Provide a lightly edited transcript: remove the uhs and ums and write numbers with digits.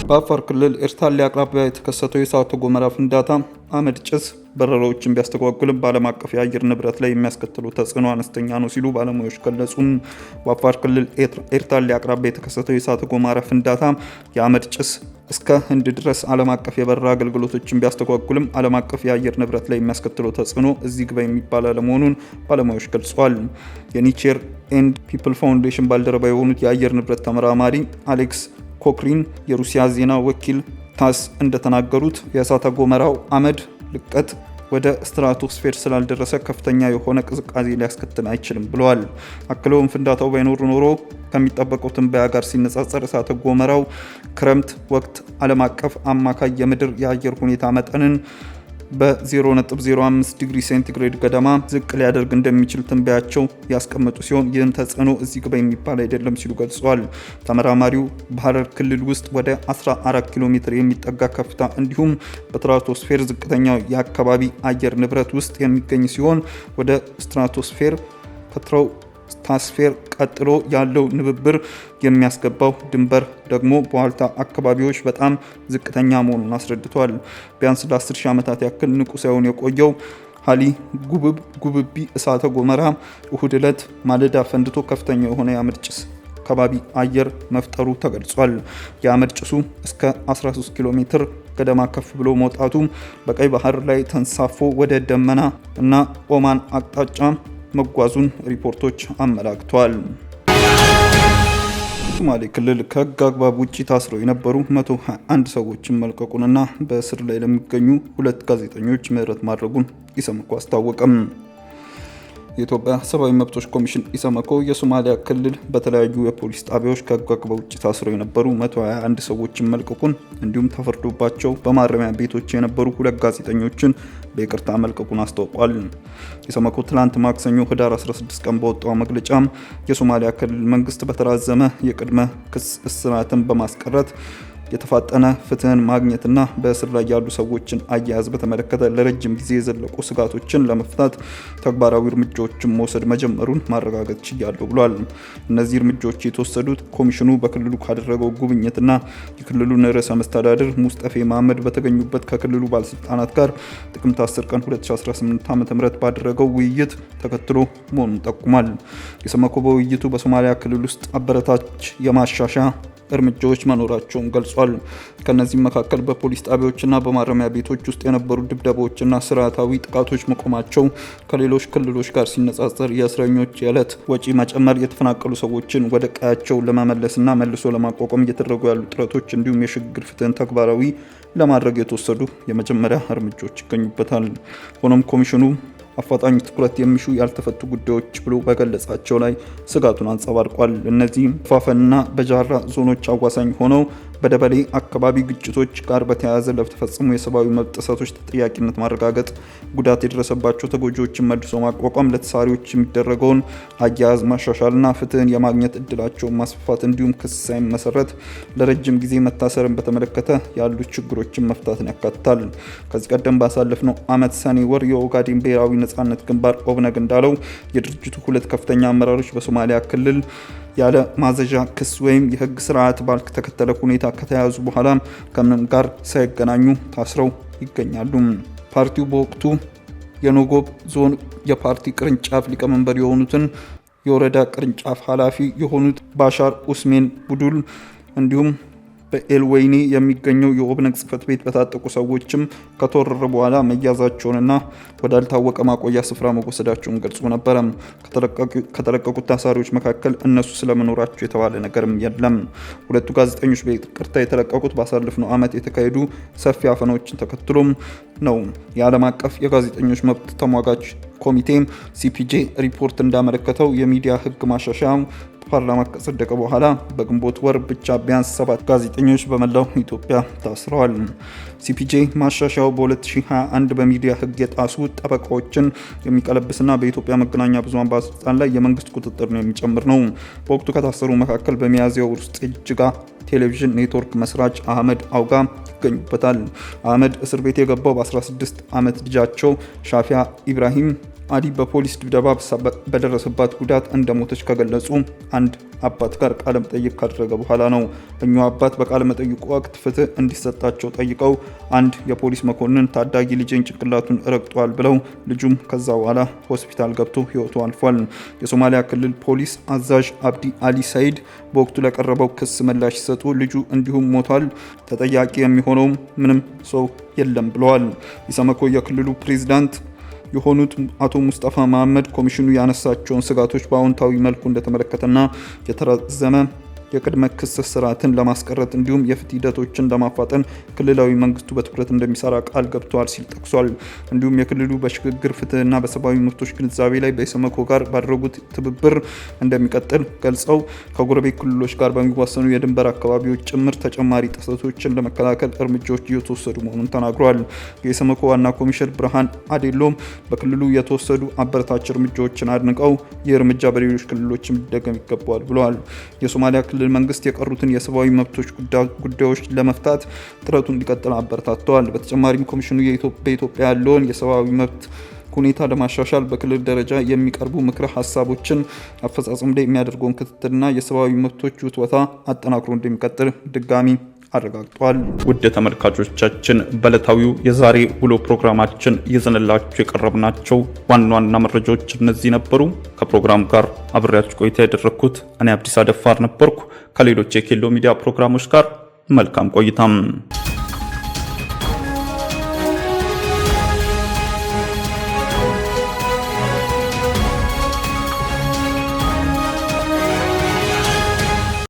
በአፋር ክልል ኤርታሌ አቅራቢያ የተከሰተው የእሳተ ገሞራ ፍንዳታ አመድ ጭስ በረራዎችን ቢያስተጓጉልም በዓለም አቀፍ የአየር ንብረት ላይ የሚያስከትለው ተጽዕኖ አነስተኛ ነው ሲሉ ባለሙያዎች ገለጹ። በአፋር ክልል ኤርታሌ አቅራቢያ የተከሰተው የእሳተ ገሞራ ፍንዳታ የአመድ ጭስ እስከ ህንድ ድረስ ዓለም አቀፍ የበረራ አገልግሎቶችን ቢያስተጓጉልም ዓለም አቀፍ የአየር ንብረት ላይ የሚያስከትለው ተጽዕኖ እዚህ ግባ የሚባል አለመሆኑን ባለሙያዎች ገልጸዋል። የኔቸር ኤንድ ፒፕል ፋውንዴሽን ባልደረባ የሆኑት የአየር ንብረት ተመራማሪ አሌክስ ኮክሪን የሩሲያ ዜና ወኪል ታስ እንደተናገሩት የእሳተ ገሞራው አመድ ልቀት ወደ ስትራቶስፌር ስላልደረሰ ከፍተኛ የሆነ ቅዝቃዜ ሊያስከትል አይችልም ብለዋል። አክለውም ፍንዳታው ባይኖር ኖሮ ከሚጠበቀው ትንበያ ጋር ሲነጻጸር እሳተ ገሞራው ክረምት ወቅት ዓለም አቀፍ አማካይ የምድር የአየር ሁኔታ መጠንን በ0.05 ዲግሪ ሴንቲግሬድ ገደማ ዝቅ ሊያደርግ እንደሚችል ትንበያቸው ያስቀመጡ ሲሆን ይህም ተጽዕኖ እዚህ ግባ የሚባል አይደለም ሲሉ ገልጸዋል። ተመራማሪው በሐረር ክልል ውስጥ ወደ 14 ኪሎ ሜትር የሚጠጋ ከፍታ እንዲሁም በስትራቶስፌር ዝቅተኛው የአካባቢ አየር ንብረት ውስጥ የሚገኝ ሲሆን ወደ ስትራቶስፌር ከትሮፖስፌር ቀጥሎ ያለው ንብብር የሚያስገባው ድንበር ደግሞ በዋልታ አካባቢዎች በጣም ዝቅተኛ መሆኑን አስረድቷል። ቢያንስ ለ10 ሺህ ዓመታት ያክል ንቁ ሳይሆን የቆየው ሃሊ ጉብቢ እሳተ ገሞራ እሁድ ዕለት ማለዳ ፈንድቶ ከፍተኛ የሆነ የአመድ ጭስ ከባቢ አየር መፍጠሩ ተገልጿል። የአመድ ጭሱ እስከ 13 ኪሎ ሜትር ገደማ ከፍ ብሎ መውጣቱ በቀይ ባህር ላይ ተንሳፎ ወደ ደመና እና ኦማን አቅጣጫ መጓዙን ሪፖርቶች አመላክተዋል። ሶማሌ ክልል ከህግ አግባብ ውጪ ታስረው የነበሩ 121 ሰዎችን መልቀቁንና በእስር ላይ ለሚገኙ 2 ጋዜጠኞች ምህረት ማድረጉን ኢሰመኮ አስታወቀም። የኢትዮጵያ ሰብአዊ መብቶች ኮሚሽን ኢሰመኮ የሶማሊያ ክልል በተለያዩ የፖሊስ ጣቢያዎች ከህግ አግባብ ውጭ ታስረው የነበሩ 121 ሰዎችን መልቀቁን እንዲሁም ተፈርዶባቸው በማረሚያ ቤቶች የነበሩ 2 ጋዜጠኞችን በይቅርታ መልቀቁን አስታውቋል። ኢሰመኮ ትላንት ማክሰኞ ህዳር 16 ቀን በወጣው መግለጫ የሶማሊያ ክልል መንግስት በተራዘመ የቅድመ ክስ እስራትን በማስቀረት የተፋጠነ ፍትህን ማግኘትና በእስር ላይ ያሉ ሰዎችን አያያዝ በተመለከተ ለረጅም ጊዜ የዘለቁ ስጋቶችን ለመፍታት ተግባራዊ እርምጃዎችን መውሰድ መጀመሩን ማረጋገጥ ችያለሁ ብሏል። እነዚህ እርምጃዎች የተወሰዱት ኮሚሽኑ በክልሉ ካደረገው ጉብኝትና የክልሉን ርዕሰ መስተዳድር ሙስጠፌ መሐመድ በተገኙበት ከክልሉ ባለስልጣናት ጋር ጥቅምት 10 ቀን 2018 ዓ.ም ባደረገው ውይይት ተከትሎ መሆኑን ጠቁሟል። ኢሰመኮ በውይይቱ በሶማሊያ ክልል ውስጥ አበረታች የማሻሻያ እርምጃዎች መኖራቸውን ገልጿል። ከነዚህም መካከል በፖሊስ ጣቢያዎችና በማረሚያ ቤቶች ውስጥ የነበሩ ድብደባዎችና ስርዓታዊ ጥቃቶች መቆማቸው፣ ከሌሎች ክልሎች ጋር ሲነጻጸር የእስረኞች የዕለት ወጪ መጨመር፣ የተፈናቀሉ ሰዎችን ወደ ቀያቸው ለመመለስና መልሶ ለማቋቋም እየተደረጉ ያሉ ጥረቶች እንዲሁም የሽግግር ፍትህን ተግባራዊ ለማድረግ የተወሰዱ የመጀመሪያ እርምጃዎች ይገኙበታል። ሆኖም ኮሚሽኑ አፋጣኝ ትኩረት የሚሹ ያልተፈቱ ጉዳዮች ብሎ በገለጻቸው ላይ ስጋቱን አንጸባርቋል። እነዚህም ፋፈንና በጃራ ዞኖች አዋሳኝ ሆነው በደበሌ አካባቢ ግጭቶች ጋር በተያያዘ ለተፈጸሙ የሰብአዊ መብት ጥሰቶች ተጠያቂነት ማረጋገጥ፣ ጉዳት የደረሰባቸው ተጎጂዎችን መልሶ ማቋቋም፣ ለተሳሪዎች የሚደረገውን አያያዝ ማሻሻልና ፍትህን የማግኘት እድላቸውን ማስፋፋት እንዲሁም ክስ ሳይመሰረት ለረጅም ጊዜ መታሰርን በተመለከተ ያሉ ችግሮችን መፍታትን ያካትታል። ከዚህ ቀደም ባሳለፍነው ዓመት ሰኔ ወር የኦጋዴን ብሔራዊ ነጻነት ግንባር ኦብነግ እንዳለው የድርጅቱ 2 ከፍተኛ አመራሮች በሶማሊያ ክልል ያለ ማዘዣ ክስ ወይም የህግ ስርዓት ባልተከተለ ሁኔታ ከተያዙ በኋላ ከምንም ጋር ሳይገናኙ ታስረው ይገኛሉ። ፓርቲው በወቅቱ የኖጎብ ዞን የፓርቲ ቅርንጫፍ ሊቀመንበር የሆኑትን የወረዳ ቅርንጫፍ ኃላፊ የሆኑት ባሻር ኡስሜን ቡዱል እንዲሁም በኤልወይኒ የሚገኘው የኦብነግ ጽህፈት ቤት በታጠቁ ሰዎችም ከተወረረ በኋላ መያዛቸውንና ወዳልታወቀ ማቆያ ስፍራ መወሰዳቸውን ገልጾ ነበረ። ከተለቀቁት ታሳሪዎች መካከል እነሱ ስለመኖራቸው የተባለ ነገርም የለም። 2 ጋዜጠኞች በይቅርታ የተለቀቁት ባሳለፍነው ዓመት የተካሄዱ ሰፊ አፈናዎችን ተከትሎም ነው። የዓለም አቀፍ የጋዜጠኞች መብት ተሟጋች ኮሚቴ ሲፒጄ ሪፖርት እንዳመለከተው የሚዲያ ህግ ማሻሻያ ፓርላማ ከጸደቀ በኋላ በግንቦት ወር ብቻ ቢያንስ 7 ጋዜጠኞች በመላው ኢትዮጵያ ታስረዋል። ሲፒጄ ማሻሻያው በ2021 በሚዲያ ህግ የጣሱ ጠበቃዎችን የሚቀለብስና በኢትዮጵያ መገናኛ ብዙሃን ባለስልጣን ላይ የመንግስት ቁጥጥር ነው የሚጨምር ነው። በወቅቱ ከታሰሩ መካከል በሚያዝያው ውስጥ የጅጋ ቴሌቪዥን ኔትወርክ መስራች አህመድ አውጋ ይገኙበታል። አህመድ እስር ቤት የገባው በ16 ዓመት ልጃቸው ሻፊያ ኢብራሂም አሊ በፖሊስ ድብደባ በደረሰባት ጉዳት እንደሞተች ከገለጹ አንድ አባት ጋር ቃለ መጠይቅ ካደረገ በኋላ ነው። እኚሁ አባት በቃለ መጠይቁ ወቅት ፍትህ እንዲሰጣቸው ጠይቀው አንድ የፖሊስ መኮንን ታዳጊ ልጅን ጭንቅላቱን ረግጧል ብለው ልጁም ከዛ በኋላ ሆስፒታል ገብቶ ህይወቱ አልፏል። የሶማሊያ ክልል ፖሊስ አዛዥ አብዲ አሊ ሰይድ በወቅቱ ለቀረበው ክስ ምላሽ ሲሰጡ ልጁ እንዲሁም ሞቷል፣ ተጠያቂ የሚሆነው ምንም ሰው የለም ብለዋል። ኢሰመኮ የክልሉ ፕሬዝዳንት የሆኑት አቶ ሙስጠፋ መሐመድ ኮሚሽኑ ያነሳቸውን ስጋቶች በአዎንታዊ መልኩ እንደተመለከተና የተራዘመ የቅድመ ክስ ስርዓትን ለማስቀረት እንዲሁም የፍትህ ሂደቶችን ለማፋጠን ክልላዊ መንግስቱ በትኩረት እንደሚሰራ ቃል ገብተዋል ሲል ጠቅሷል። እንዲሁም የክልሉ በሽግግር ፍትህና በሰብአዊ መብቶች ግንዛቤ ላይ በኢሰመኮ ጋር ባደረጉት ትብብር እንደሚቀጥል ገልጸው ከጎረቤት ክልሎች ጋር በሚዋሰኑ የድንበር አካባቢዎች ጭምር ተጨማሪ ጥሰቶችን ለመከላከል እርምጃዎች እየተወሰዱ መሆኑን ተናግረዋል። የኢሰመኮ ዋና ኮሚሽነር ብርሃን አዴሎ በክልሉ የተወሰዱ አበረታች እርምጃዎችን አድንቀው ይህ እርምጃ በሌሎች ክልሎችም ሊደገም ይገባዋል ብለዋል። የሶማሊያ ክልል መንግስት የቀሩትን የሰብአዊ መብቶች ጉዳዮች ለመፍታት ጥረቱን እንዲቀጥል አበረታተዋል። በተጨማሪም ኮሚሽኑ በኢትዮጵያ ያለውን የሰብአዊ መብት ሁኔታ ለማሻሻል በክልል ደረጃ የሚቀርቡ ምክረ ሀሳቦችን አፈጻጸም ላይ የሚያደርገውን ክትትልና የሰብአዊ መብቶች ውትወታ አጠናክሮ እንደሚቀጥል ድጋሚ አረጋግጧል። ውድ ተመልካቾቻችን በዕለታዊው የዛሬ ውሎ ፕሮግራማችን ይዘንላችሁ የቀረብናቸው ዋና ዋና መረጃዎች እነዚህ ነበሩ። ከፕሮግራም ጋር አብሬያችሁ ቆይታ ያደረኩት እኔ አብዲስ አደፋር ነበርኩ። ከሌሎች የኬሎ ሚዲያ ፕሮግራሞች ጋር መልካም ቆይታም